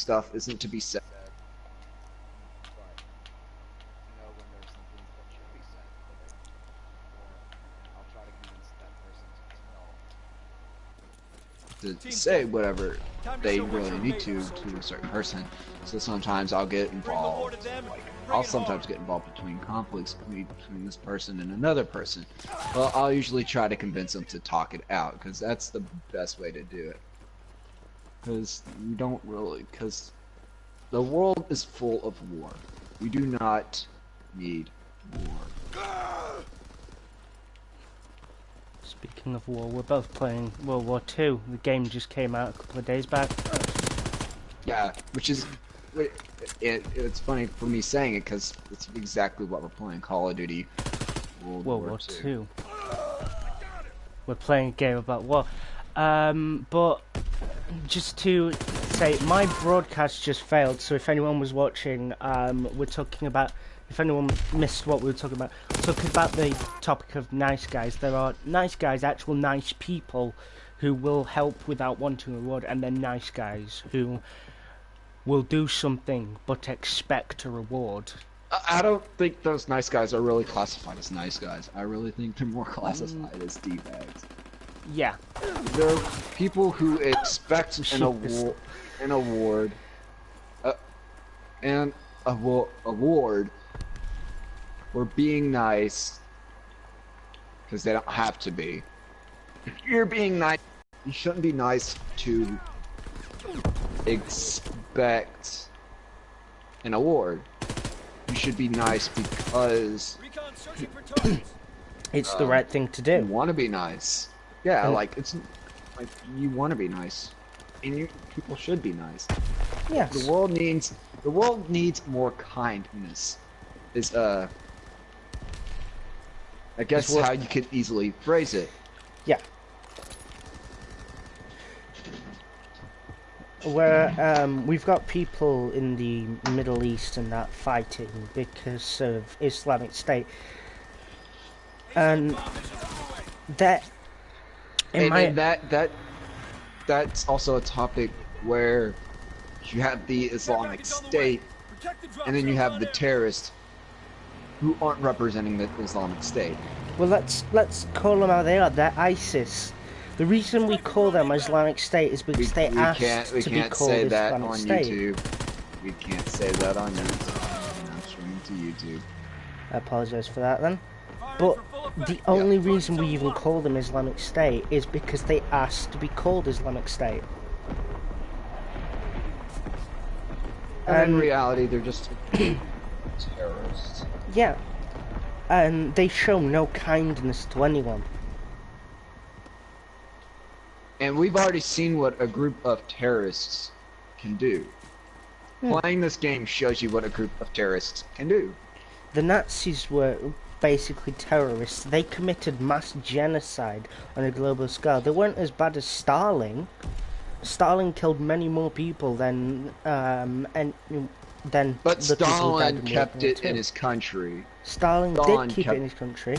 stuff isn't to be said, but you know when there's some things that should be said, or I'll try to convince that person to say whatever they really need to a certain person. So sometimes I'll get involved. Like I'll sometimes get involved between conflicts between this person and another person. Well, I'll usually try to convince them to talk it out because that's the best way to do it. Because you don't really, because the world is full of war. We do not need war. Speaking of war, we're both playing World War II. The game just came out a couple of days back. Yeah, which is, it's funny for me saying it because it's exactly what we're playing, Call of Duty World War II. We're playing a game about war. But just to say, my broadcast just failed, so if anyone was watching, we're talking about, if anyone missed what we were talking about the topic of nice guys. There are nice guys, actual nice people, who will help without wanting a reward, and then nice guys who will do something but expect a reward. I don't think those nice guys are really classified as nice guys. I really think they're more classified as D-bags. Yeah. There are people who expect an award for being nice because they don't have to be. If you're being nice, you shouldn't be nice to expect an award. You should be nice because it's the right thing to do. You want to be nice. Yeah, like it's like you want to be nice, and people should be nice. Yes. The world needs more kindness. Is I guess how you could easily phrase it. Yeah. Where we've got people in the Middle East and that fighting because of Islamic State, and that's also a topic where you have the Islamic State, and then you have the terrorists who aren't representing the Islamic State. Well, let's call them how they are. They're ISIS. The reason we call them Islamic State is because they asked to be called Islamic State. We can't say that on YouTube. I'm streaming to YouTube. I apologise for that then. But the only reason we even call them Islamic State is because they asked to be called Islamic State. And in reality, they're just terrorists. Yeah. And they show no kindness to anyone. And we've already seen what a group of terrorists can do. Playing this game shows you what a group of terrorists can do. The Nazis were basically terrorists. They committed mass genocide on a global scale. They weren't as bad as Stalin. Stalin killed many more people than But Stalin kept it in his country. Stalin did keep it in his country.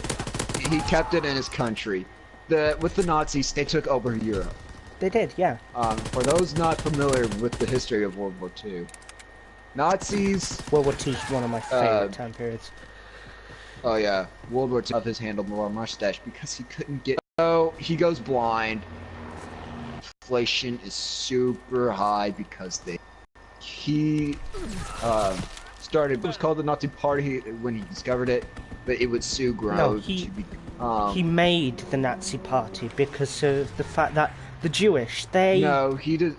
He kept it in his country. With the Nazis, they took over Europe. They did, yeah. For those not familiar with the history of World War II, Nazis... World War II is one of my favorite time periods. Oh yeah, World War II his handled more mustache because he couldn't get... Oh, he goes blind. Inflation is super high because he started... It was called the Nazi Party when he discovered it, but it would soon grow to be... he made the Nazi Party because of the fact that the Jewish, they... No, he did...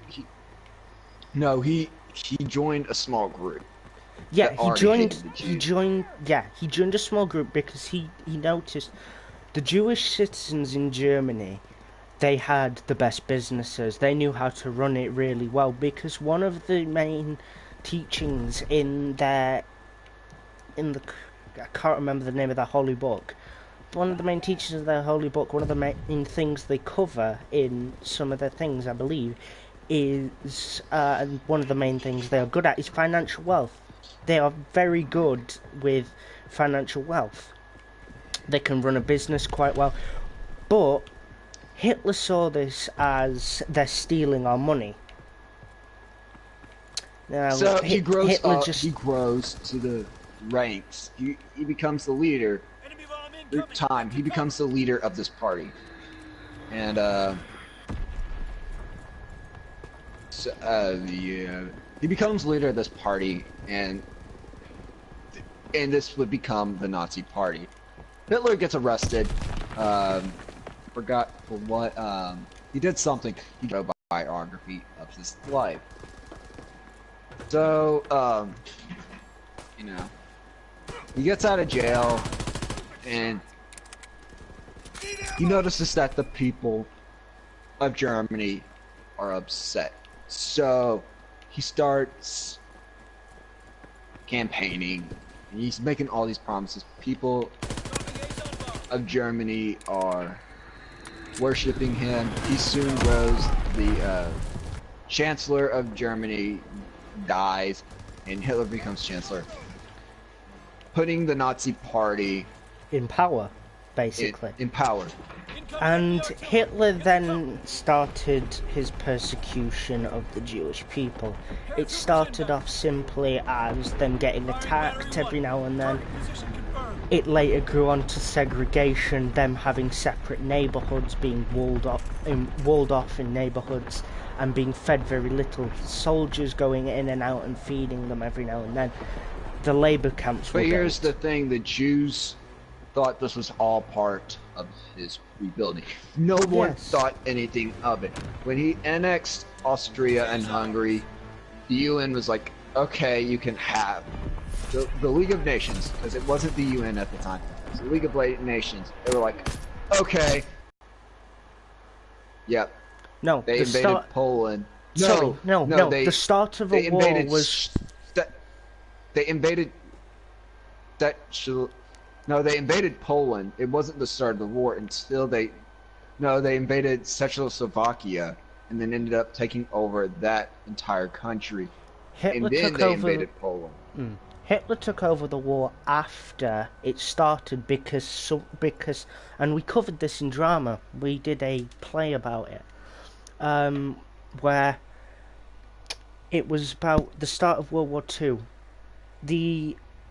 He joined a small group. Yeah, he joined a small group because he noticed the Jewish citizens in Germany, they had the best businesses. They knew how to run it really well because one of the main teachings I can't remember the name of that holy book. One of the main teachings of their holy book, one of the main things they cover in some of their things, I believe, is one of the main things they are good at is financial wealth. They are very good with financial wealth. They can run a business quite well. But Hitler saw this as they're stealing our money. So he grows Hitler up. just He grows to the ranks. He becomes the leader. Through time, he becomes the leader of this party, and yeah, he becomes leader of this party, and this would become the Nazi Party. Hitler gets arrested. Forgot for what. He did something. He wrote a biography of his life. So, you know, he gets out of jail, and he notices that the people of Germany are upset. So, he starts campaigning, and he's making all these promises. People of Germany are worshipping him. He soon grows. The Chancellor of Germany dies, and Hitler becomes Chancellor, putting the Nazi Party in power, basically. In power. And Hitler then started his persecution of the Jewish people. It started off simply as them getting attacked every now and then. It later grew on to segregation, them having separate neighbourhoods, being walled off in neighbourhoods, and being fed very little. Soldiers going in and out and feeding them every now and then. The labour camps were But here's built. the thing, the Jews thought this was all part of his rebuilding. No one thought anything of it. When he annexed Austria and Hungary, the UN was like, okay, you can have the League of Nations, because it wasn't the UN at the time. It was the League of Nations. They were like, okay. Yep. No, they invaded Poland. No, the start of a war was... They invaded... No, they invaded Poland. It wasn't the start of the war until they... No, they invaded Czechoslovakia, and then ended up taking over that entire country. Hitler and then took they over... invaded Poland. Hitler took over the war after it started because... And we covered this in drama. We did a play about it. Where it was about the start of World War II.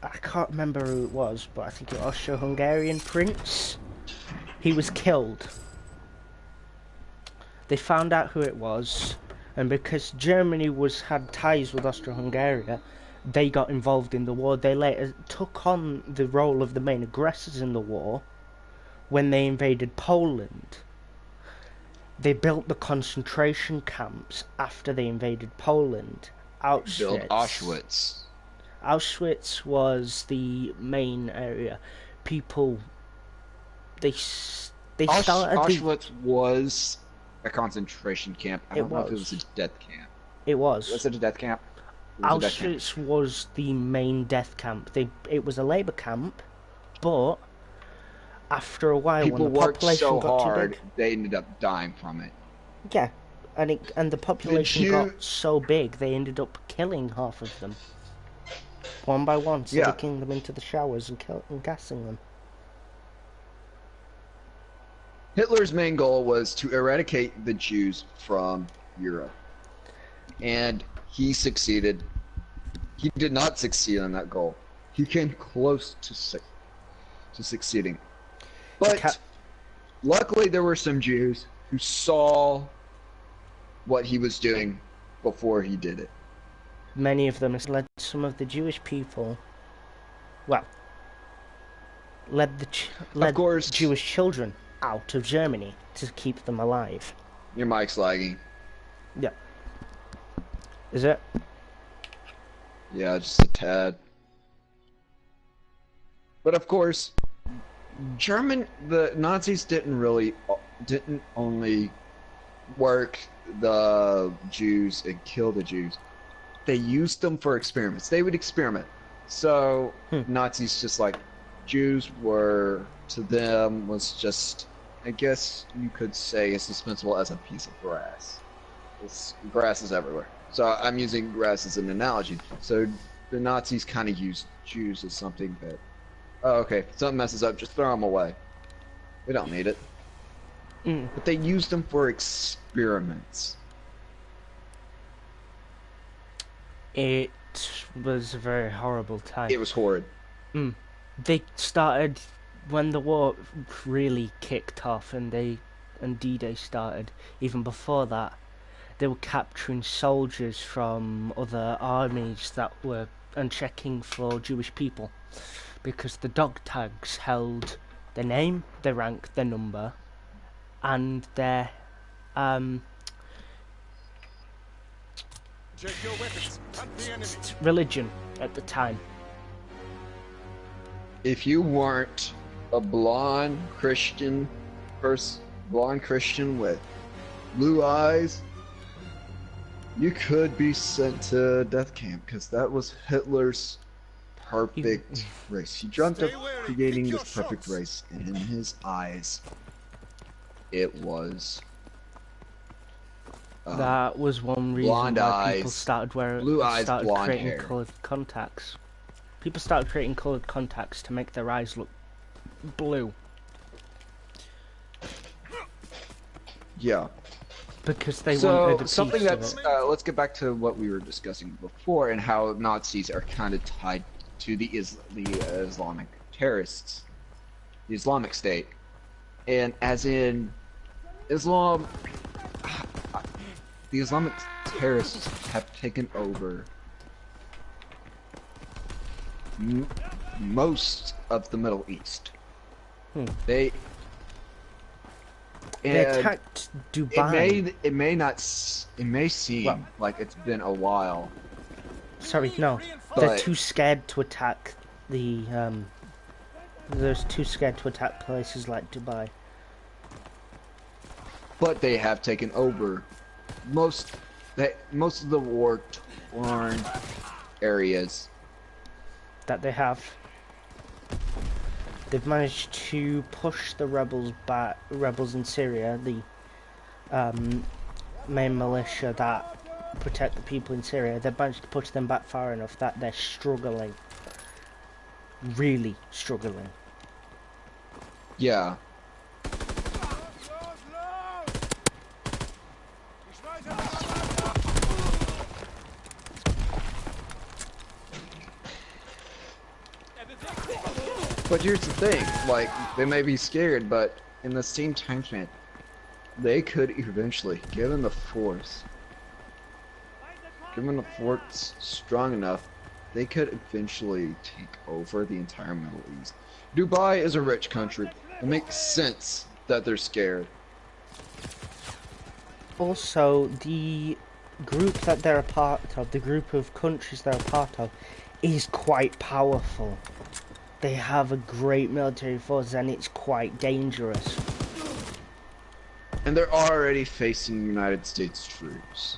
I can't remember who it was, but I think it was Austro-Hungarian prince. He was killed. They found out who it was, and because Germany had ties with Austro-Hungary, they got involved in the war. They later took on the role of the main aggressors in the war when they invaded Poland. They built the concentration camps after they invaded Poland. Auschwitz. Auschwitz was the main area. People, they started... Auschwitz was a concentration camp. I don't know if it was a death camp. It was. Was it a death camp? Auschwitz was the main death camp. It was a labour camp, but after a while, people when the population got too big, they ended up dying from it. Yeah, and the population got so big, they ended up killing half of them. One by one, sticking them into the showers and gassing them. Hitler's main goal was to eradicate the Jews from Europe. And he succeeded. He did not succeed on that goal. He came close to succeeding. But luckily there were some Jews who saw what he was doing before he did it. Many of them has led some of the Jewish people, led Jewish children out of Germany to keep them alive. Your mic's lagging. Yeah. Is it? Yeah, just a tad. But of course, the Nazis didn't only work the Jews and kill the Jews. They used them for experiments. They would experiment. So Nazis just like Jews were to them was just, I guess you could say, as dispensable as a piece of grass. Grass is everywhere. So I'm using grass as an analogy. So the Nazis kind of used Jews as something that, oh, okay, if something messes up, just throw them away. We don't need it. But they used them for experiments. It was a very horrible time. It was horrid. They started when the war really kicked off, and D-Day started. Even before that, they were capturing soldiers from other armies that were and checking for Jewish people, because the dog tags held their name, their rank, their number, and their religion at the time. If you weren't a blonde Christian with blue eyes, you could be sent to death camp, because that was Hitler's perfect race. He dreamt of creating this perfect race, and in his eyes, it was that was one reason why people started creating hair. coloured contacts. People started creating coloured contacts to make their eyes look blue. Yeah. Because they wanted a piece something of that's it. Let's get back to what we were discussing before, and how Nazis are kind of tied to the Islamic terrorists, the Islamic State, and as in Islam, the Islamic terrorists have taken over most of the Middle East. They attacked Dubai. It may seem like it's been a while. Sorry, no. They're too scared to attack the They're too scared to attack places like Dubai. But they have taken over most of the war-torn areas that they have. They've managed to push the rebels in Syria, the main militia that protect the people in Syria. They've managed to push them back far enough that they're struggling. Really struggling. Yeah. But here's the thing, like, they may be scared, but in the same time span, they could eventually, given the force strong enough, they could eventually take over the entire Middle East. Dubai is a rich country. It makes sense that they're scared. Also, the group that they're a part of, the group of countries they're a part of, is quite powerful. They have a great military force, and it's quite dangerous. And they're already facing United States troops.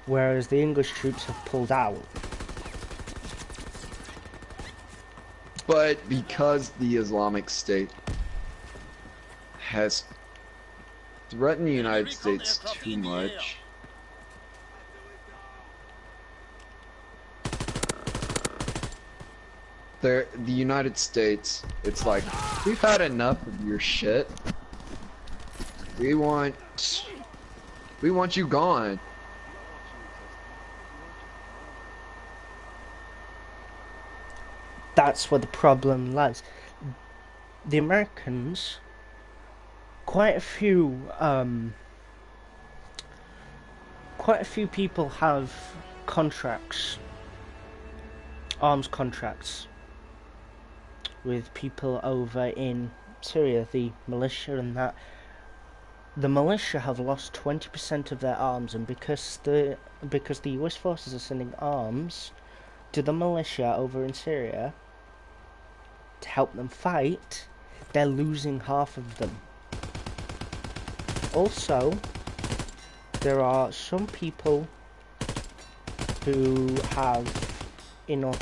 Whereas the English troops have pulled out. But because the Islamic State has threatened the United States too much, the United States, it's like, we've had enough of your shit. We want you gone. That's where the problem lies. The Americans, quite a few people have contracts, arms contracts, with people over in Syria, the militia, and that. The militia have lost 20% of their arms, and because the US forces are sending arms to the militia over in Syria to help them fight, they're losing half of them. Also, there are some people who have enough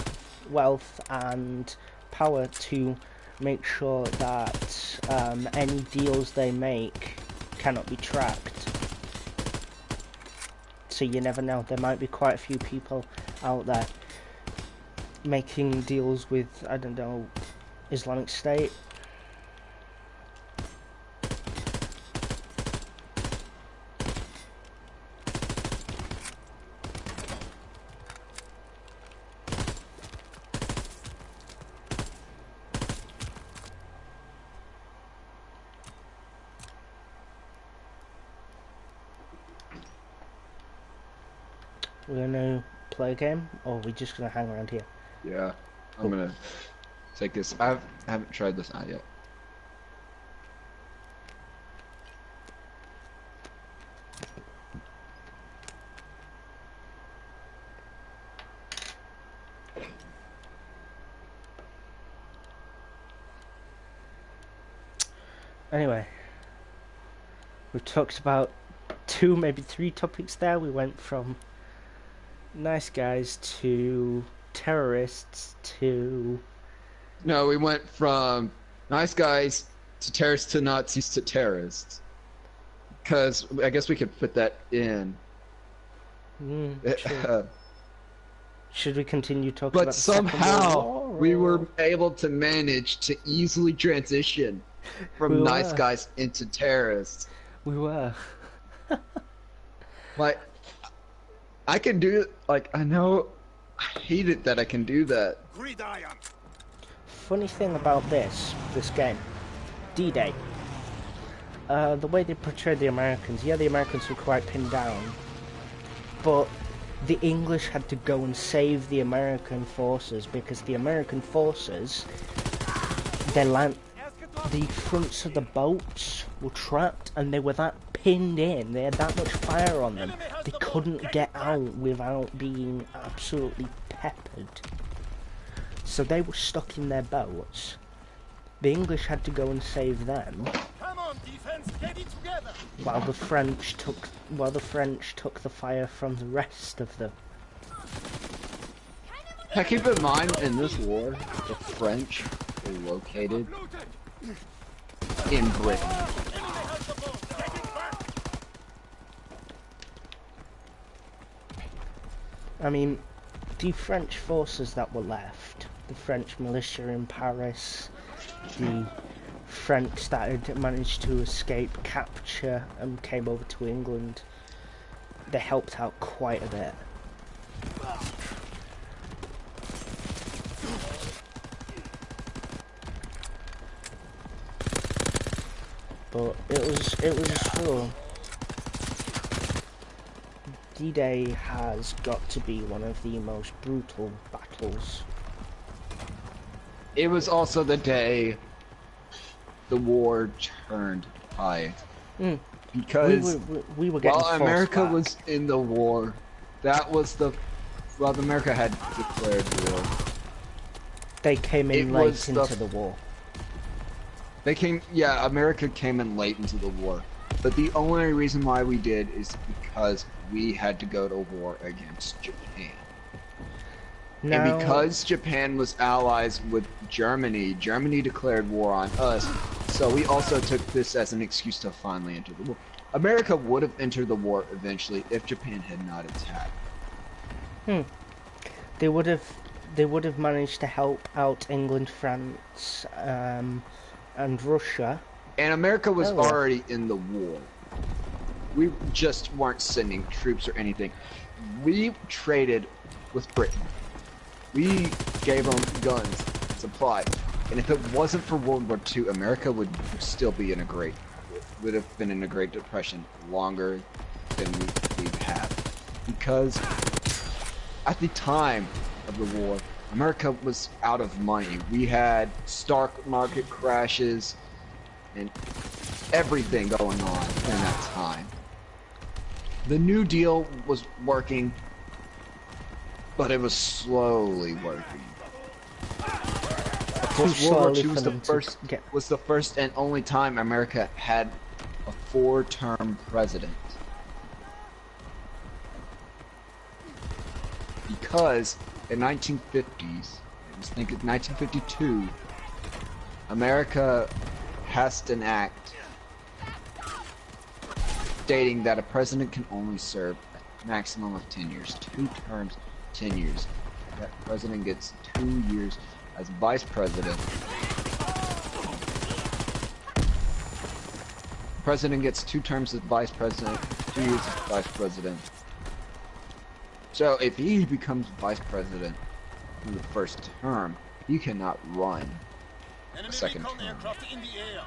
wealth and power to make sure that any deals they make cannot be tracked. So you never know, there might be quite a few people out there making deals with, I don't know, Islamic State. We're gonna play a game, or are we just gonna hang around here? Yeah, I'm Cool. gonna take this. Haven't tried this out yet. Anyway, we've talked about 2, maybe 3 topics there. We went from nice guys to terrorists to... No, we went from nice guys to terrorists to Nazis to terrorists. Because I guess we could fit that in. True. Should we continue talking But about the Second World somehow War, we or- were able to manage to easily transition from We nice were. guys into terrorists. We were. Like, I can do it. Like, I know, I hate it that I can do that. Funny thing about this game, D-Day. The way they portrayed the Americans, yeah, the Americans were quite pinned down, but the English had to go and save the American forces because the American forces, the fronts of the boats were trapped and they were that pinned in, they had that much fire on them, they couldn't get out without being absolutely peppered. So they were stuck in their boats. The English had to go and save them. Come on, defense, get it together. While the French took the fire from the rest of them. Now, keep in mind, in this war, the French were located in Britain. I mean, the French forces that were left, the French militia in Paris, the French that had managed to escape capture and came over to England, they helped out quite a bit. But it was a struggle. D-Day has got to be one of the most brutal battles. It was also the day the war turned high. Because we were getting while forced America back. was in the war, that was the... Well, America had declared war. They came in It late was into the war. They came... Yeah, America came in late into the war. But the only reason why we did is because we had to go to war against Japan. Now, And because Japan was allies with Germany, Germany declared war on us, so we also took this as an excuse to finally enter the war. America would have entered the war eventually if Japan had not attacked. they would have managed to help out England, France, and Russia. And America was Oh. already in the war. We just weren't sending troops or anything. We traded with Britain. We gave them guns, supplies, and if it wasn't for World War II, America would still be in would have been in a Great Depression longer than we've had. Because at the time of the war, America was out of money. We had stock market crashes and everything going on in that time. The New Deal was working, but it was slowly working. Of course, World War II was the first and only time America had a 4-term president. Because in 1950s, I think it's 1952, America passed an act stating that a president can only serve a maximum of 10 years. 2 terms, 10 years. That president gets 2 years as vice president. President gets 2 terms as vice president, 2 years as vice president. So if he becomes vice president in the first term, he cannot run a second term. Aircraft in the air.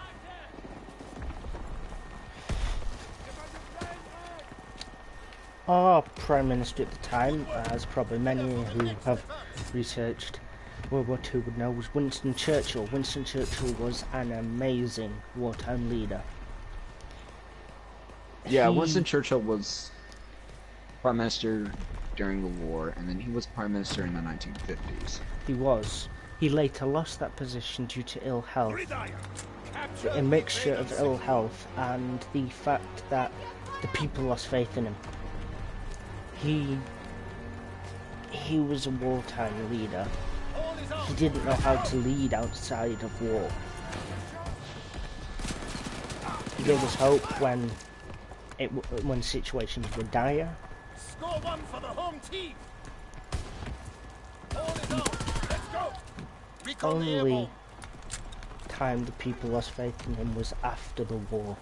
Our Prime Minister at the time, as probably many who have researched World War II would know, was Winston Churchill. Winston Churchill was an amazing wartime leader. Yeah, Winston Churchill was Prime Minister during the war, and then he was Prime Minister in the 1950s. He was. He later lost that position due to ill health. A mixture of ill health and the fact that the people lost faith in him. He was a wartime leader. He didn't know how to lead outside of war. He gave us hope when situations were dire. Score one for the home team. All is on. Let's go. Recall the Only airborne. time the people lost faith in him was after the war.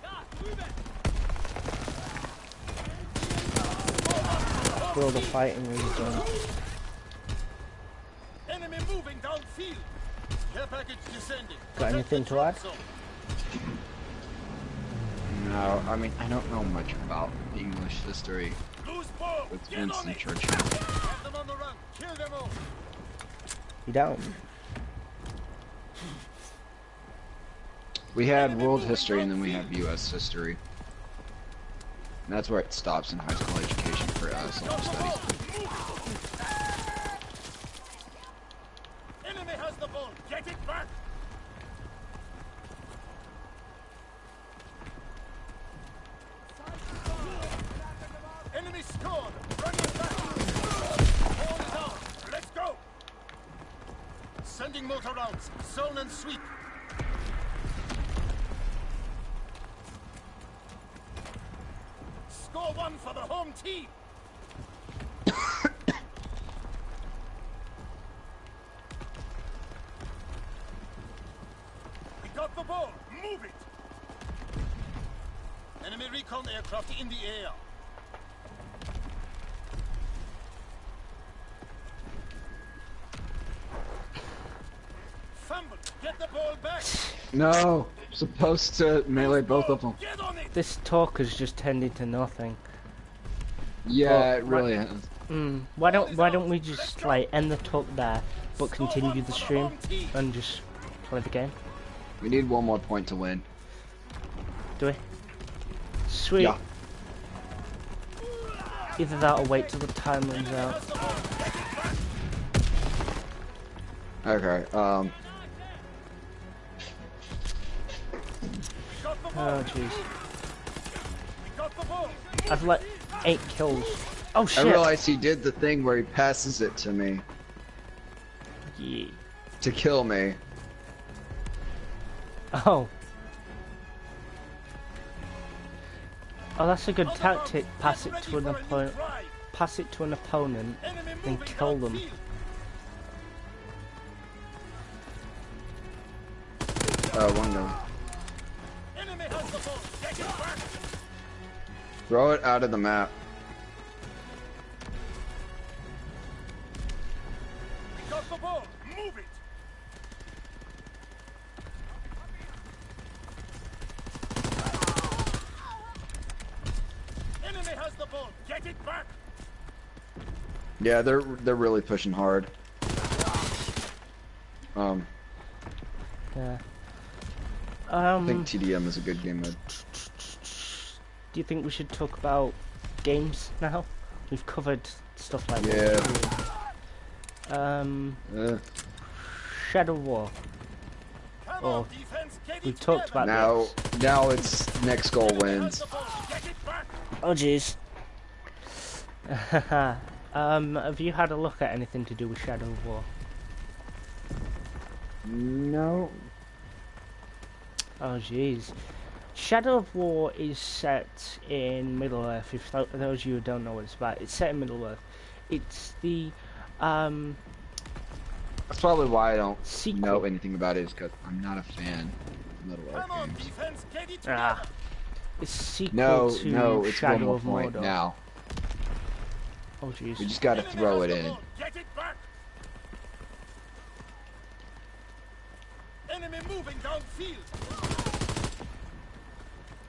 After all the fighting was done. Enemy moving downfield. Care package descending. Got anything to add? No, I mean, I don't know much about English history Loose ball. with Get on Winston it. Churchill. Have them on the run. Kill them all. You don't? We had world history and then we have U.S. history. And that's where it stops in high school education for social studies. Enemy has the ball. Get it back. Enemy scored. Run it back. Ball is out. Let's go. Sending motor rounds. Zone and sweep. Score one for the home team. We got the ball. Move it. Enemy recon aircraft in the air. Fumble. Get the ball back. No, supposed to melee both of them. Get on it. This talk has just tended to nothing. Yeah, it really has. Why don't we just like end the talk there, but continue the stream and just play the game? We need one more point to win. Do we? Sweet. Yeah. Either that or wait till the time runs out. Okay, Oh jeez. We got the ball. I've let 8 kills. Oh I shit. realized he did the thing where he passes it to me Yeah. to kill me. Oh. Oh, that's a good tactic. Pass it to an opponent. Pass it to an opponent and kill them. One go. Enemy has the ball. Get it back. Throw it out of the map. We got the ball. Move it. Enemy has the ball. Get it back. Yeah, they're really pushing hard. Yeah. I think TDM is a good game mode. Do you think we should talk about games now? We've covered stuff like Yeah. Shadow War. Come Oh, on, defense. Get we it talked together. about Now it's next goal Enemy has wins. the ball. Get it back. Oh jeez. Have you had a look at anything to do with Shadow War? No. Oh jeez. Shadow of War is set in Middle Earth. If those of you who don't know what it's about, it's set in Middle Earth. It's the That's probably why I don't sequel. know anything about it, is because I'm not a fan of Middle Earth Come on, games. defense. Get it together. Ah, it's sequel No, to no, it's one Shadow more of point Mordor. now. Oh jeez. We just gotta Enemy throw has it the in. ball. Get it back. Enemy moving downfield.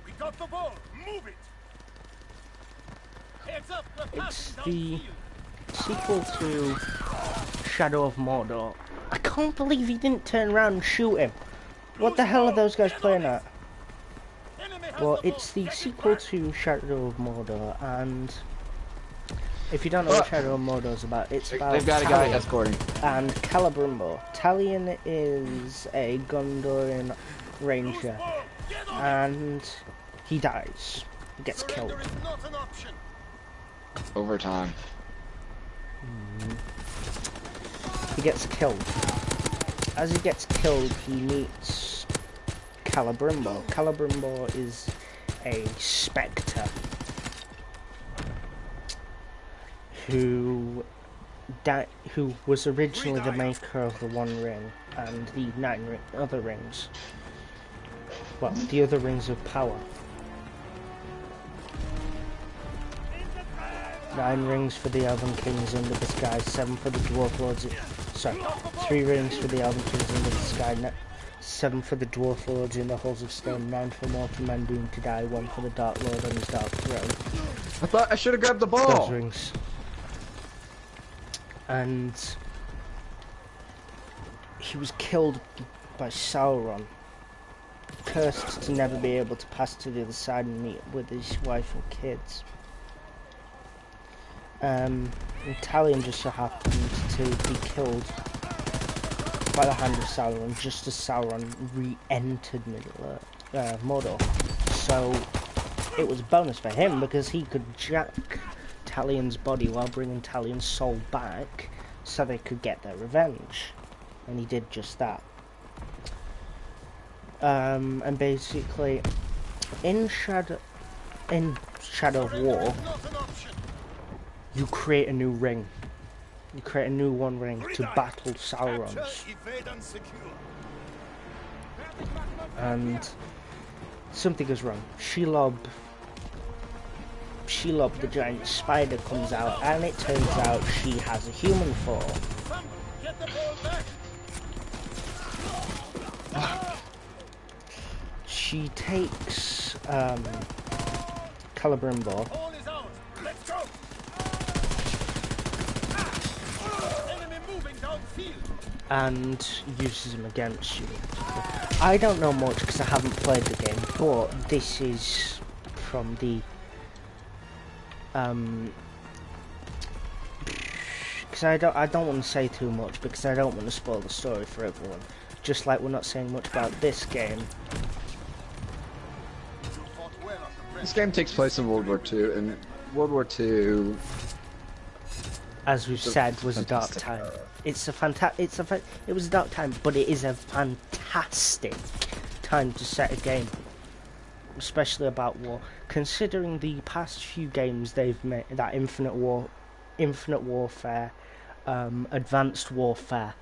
We got the ball. Move it. Heads up, we're It's passing the downfield. sequel to Shadow of Mordor. I can't believe he didn't turn around and shoot him. What the hell are those guys playing at? Enemy has Well, the ball. it's the Get it sequel back. to Shadow of Mordor, and if you don't know what Shadow of Mordor is about, it's about They've got a guy Talion escorting. and Celebrimbor. Talion is a Gondorian ranger, Ball. Get on it. and he dies. He gets killed. Surrender is not an option. Overtime. He gets killed. As he gets killed, he meets Celebrimbor. Celebrimbor is a spectre who was originally the maker of the One Ring and the other rings. Well, the other rings of power. 9 rings for the Elven Kings under the sky, 7 for the Dwarf Lords. Sorry, 3 rings for the Elven Kings under the sky, 7 for the Dwarf Lords in the Halls of Stone, 9 for mortal men doomed to die, 1 for the Dark Lord on his Dark Throne. I thought I should have grabbed the Those ball. rings. And he was killed by Sauron, cursed to never be able to pass to the other side and meet with his wife and kids. And Talion just so happened to be killed by the hand of Sauron just as Sauron re-entered Mordor. So it was a bonus for him because he could jack Talion's body while bringing Talion's soul back so they could get their revenge. And he did just that. And basically, in Shadow of War, Not an option. you create a new ring. You create a new One Ring to battle Capture, Sauron's. evade, and secure. And something goes wrong. Shelob, the giant spider, comes out, and it turns out she has a human form. Fumble. Get the ball back. She takes Celebrimbor Ball is ours. Let's go. Enemy moving downfield. and uses him against you. I don't know much because I haven't played the game, but this is from the because I don't want to say too much because I don't want to spoil the story for everyone. Just like we're not saying much about this game. This game takes place in World War II, and World War II. As we've said, was a dark fantastic time. era. It was a dark time, but it is a fantastic time to set a game, especially about war. Considering the past few games they've made, that Infinite Warfare, Advanced Warfare,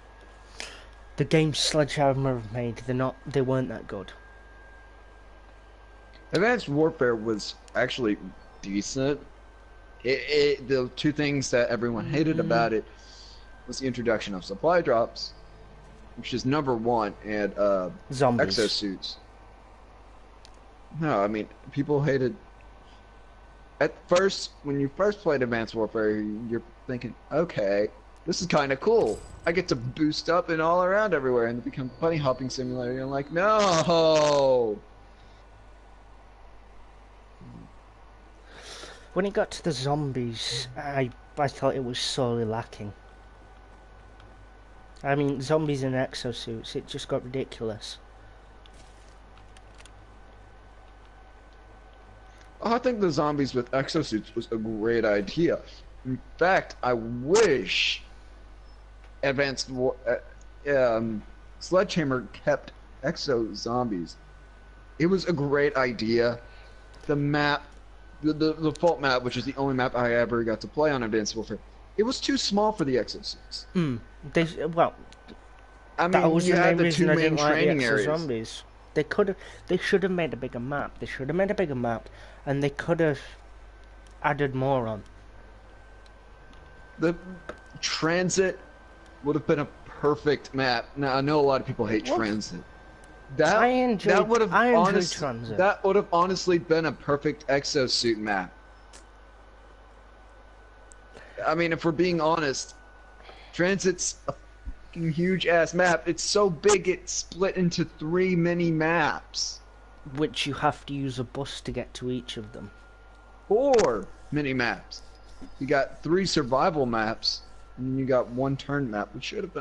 the games Sledgehammer have made, they weren't that good. Advanced Warfare was actually decent. The two things that everyone hated about it was the introduction of supply drops, which is number one, and Zombies. exosuits. No, I mean, people hated... At first, when you first played Advanced Warfare, you're thinking, okay, this is kind of cool. I get to boost up and all around everywhere, and it becomes a bunny hopping simulator. You're like, no! When it got to the zombies, I thought it was sorely lacking. I mean, zombies in exosuits, it just got ridiculous. I think the zombies with exosuits was a great idea. In fact, I wish Sledgehammer kept exo zombies. It was a great idea. The map, the default map, which is the only map I ever got to play on Advanced Warfare, it was too small for the exosuits. I That mean, was you the had main the two reason I main didn't like the training exo areas. zombies. They should have made a bigger map. They should have made a bigger map, and they could have added more on. The transit would have been a perfect map. Now I know a lot of people hate transit. I enjoy Transit. transit. That would have honestly been a perfect exosuit map. I mean, if we're being honest, Transit's a fucking huge ass map. It's so big it's split into 3 mini maps. Which you have to use a bus to get to each of them. 4 mini maps. You got 3 survival maps, and then you got 1 turn map, which should have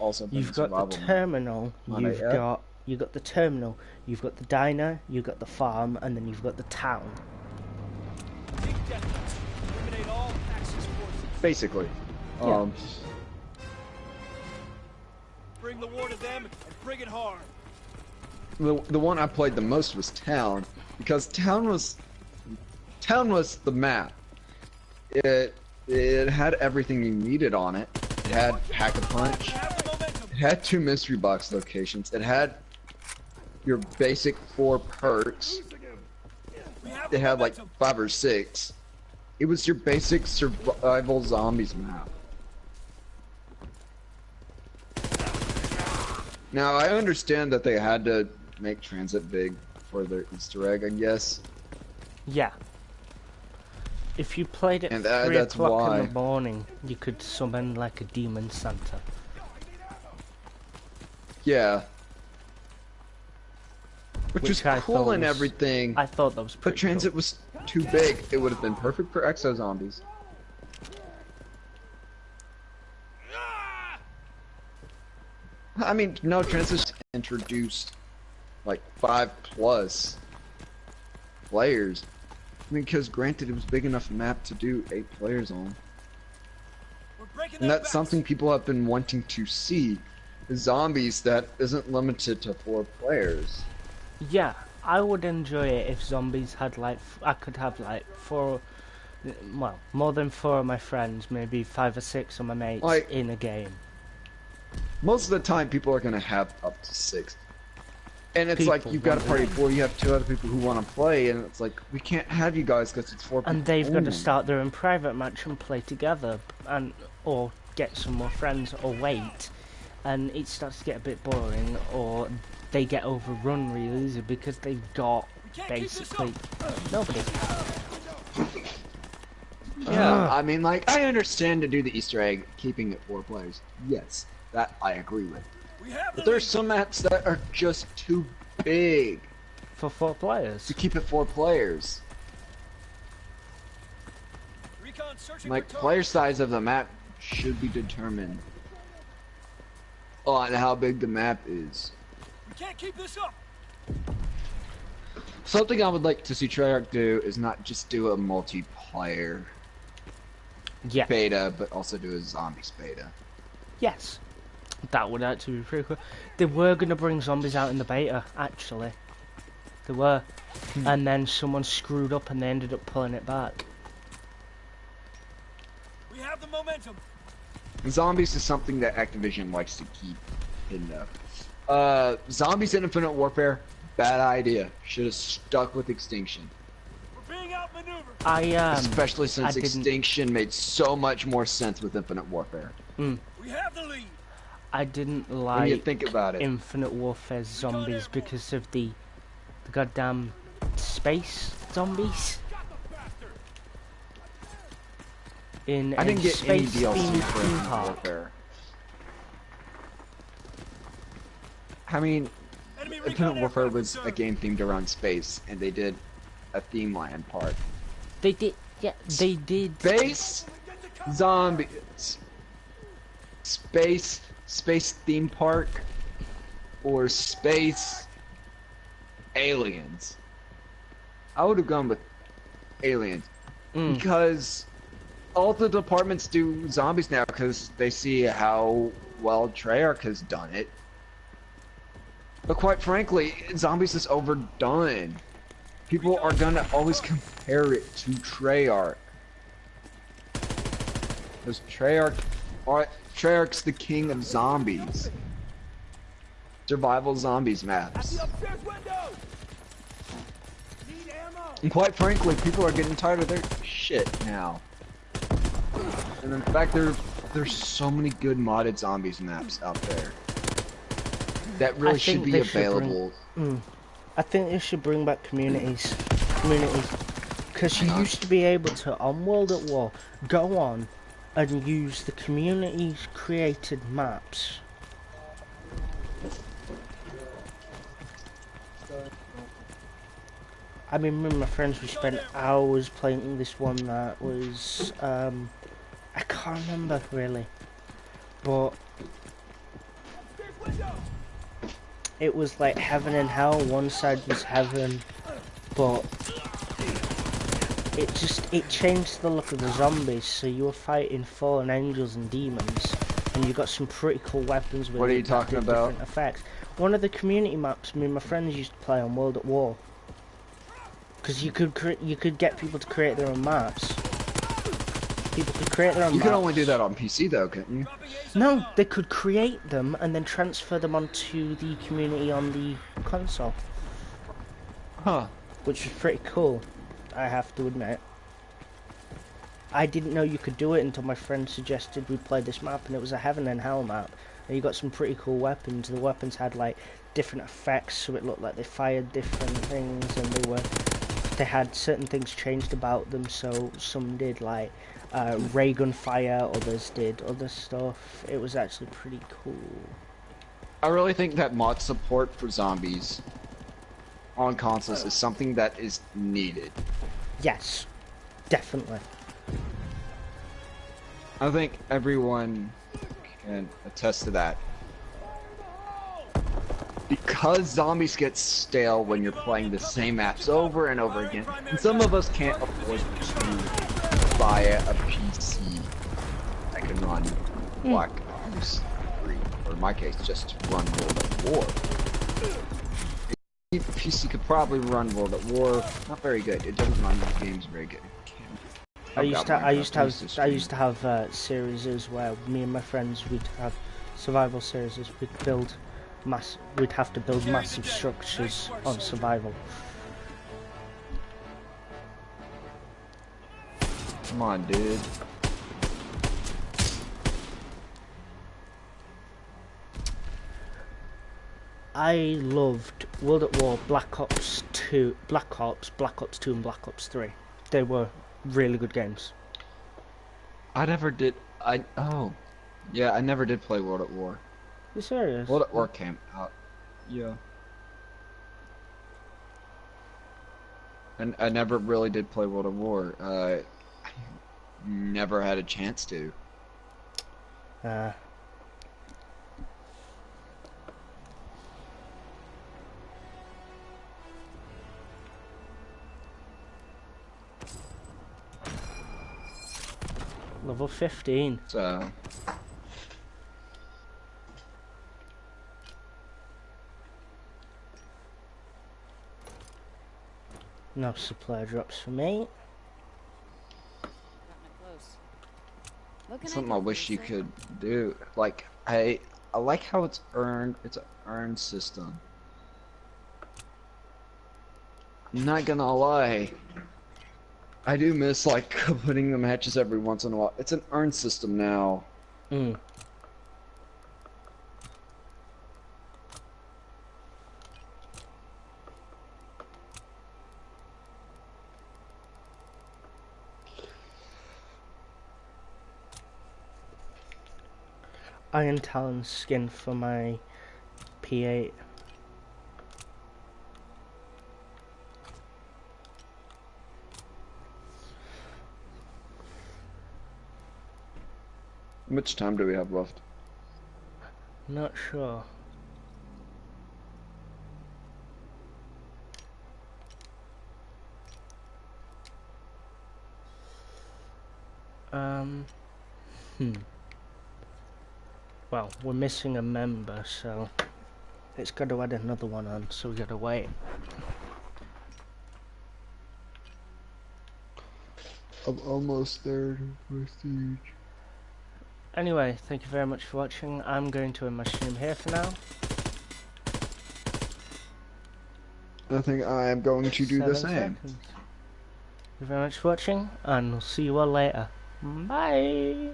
also been You've a got survival the map. terminal, On you've it, yeah. got the terminal, you've got the diner, you've got the farm, and then you've got the town. Team deathmatch. Eliminate all Axis forces. Basically. Yeah. Bring the war to them and bring it hard. The one I played the most was Town, because Town was the map. It had everything you needed on it. It had Pack-a-Punch. It had 2 mystery box locations. It had your basic 4 perks. It had like 5 or 6. It was your basic survival zombies map. Now I understand that they had to make Transit big for their Easter egg, I guess. Yeah. If you played it And at 3 that's o'clock why. in the morning, you could summon like a demon Santa. Yeah. Which was I cool thought and was- everything. I thought that was But pretty Transit cool. was too big. It would have been perfect for Exo Zombies. I mean, no, Transit's introduced like 5+ players. I mean, because granted, it was big enough map to do 8 players on. We're breaking And their that's backs. something people have been wanting to see. Zombies that isn't limited to 4 players. Yeah, I would enjoy it if zombies had like I could have like 4, well, more than 4 of my friends, maybe 5 or 6 of my mates Like- in a game. Most of the time, people are going to have up to 6. And it's like, People you've got a want party it. of 4, you have 2 other people who want to play, and it's like, we can't have you guys because it's 4 people. And they've got only. to start their own private match and play together, and or get some more friends, or wait, and it starts to get a bit boring, or they get overrun really easy because they've got Can't keep this basically up. nobody. Yeah, I mean, like, I understand to do the Easter egg, keeping it 4 players. Yes, that I agree with. We have the But there's lead. some maps that are just too big For 4 players. to keep it 4 players. Recon searching Like, for player targets. size of the map should be determined on how big the map is. We can't keep this up. Something I would like to see Treyarch do is not just do a multiplayer Yeah. beta, but also do a zombies beta. Yes. That would actually be pretty cool. They were going to bring zombies out in the beta, actually. They were. And then someone screwed up and they ended up pulling it back. We have the momentum. Zombies is something that Activision likes to keep hidden up. Zombies in Infinite Warfare, bad idea. Should have stuck with Extinction. We're being outmaneuvered. Especially since I didn't- Extinction made so much more sense with Infinite Warfare. We have the lead. I didn't When you like think about it. Infinite Warfare zombies because of the goddamn space zombies. In I a didn't get any space DLC themed for theme Infinite park. Warfare. I mean, Enemy recon Infinite Warfare aircraft was a observed. game themed around space, and they did a theme land part. They did, yeah, they did. Space zombies, space theme park, or space aliens. I would have gone with aliens because all the departments do zombies now because they see how well Treyarch has done it. But quite frankly, zombies is overdone. People are gonna always compare it to Treyarch. Because Treyarch's the king of zombies. Survival zombies maps. Upstairs window. Need ammo. And quite frankly, people are getting tired of their shit now. And in fact, there's so many good modded zombies maps out there that really should think be they should bring- available. I think they should bring back communities. Because you used to be able to, on World at War, go on and use the community's created maps. I mean, me and my friends, we spent hours playing this one that was, I can't remember really, but it was like heaven and hell. One side was heaven, but it changed the look of the zombies, so you were fighting fallen angels and demons, and you got some pretty cool weapons with What are it you that talking did about? different effects. One of the community maps me and my friends used to play on World at War. Because you could get people to create their own maps. People could create their own You maps. can only do that on PC though, can't you? No, they could create them and then transfer them onto the community on the console. Huh. Which was pretty cool, I have to admit. I didn't know you could do it until my friend suggested we play this map, and it was a heaven and hell map. And you got some pretty cool weapons. The weapons had like different effects, so it looked like they fired different things, and they had certain things changed about them. So some did like ray gun fire, others did other stuff. It was actually pretty cool. I really think that mod support for zombies on consoles is something that is needed. Yes, definitely. I think everyone can attest to that. Because zombies get stale when you're playing the same maps over and over again, and some of us can't afford to buy a PC that can run Black Ops 3, or in my case, just run World at War. A PC could probably run World at War, not very good. It doesn't run these games very good. I used to have series where me and my friends would have survival series. We'd have to build massive structures on survival. Come on, dude. I loved World at War, Black Ops 2, Black Ops 2 and Black Ops 3. They were really good games. I never did. Yeah, I never did play World at War. You serious? World at War came out. Yeah. And I never really did play World at War. I never had a chance to. Level 15. So. No supply drops for me. Something I wish you could do. Like I like how it's earned. It's an earned system. I'm not gonna lie. I do miss like putting the matches every once in a while. It's an earned system now. Iron Talon skin for my P8. How much time do we have left? Not sure. Well, we're missing a member, so it's got to add another one on, so we gotta wait. I'm almost there to prestige. Anyway, thank you very much for watching. I'm going to end my stream here for now. I think I am going to do the 7 same. seconds. Thank you very much for watching, and we'll see you all later. Bye!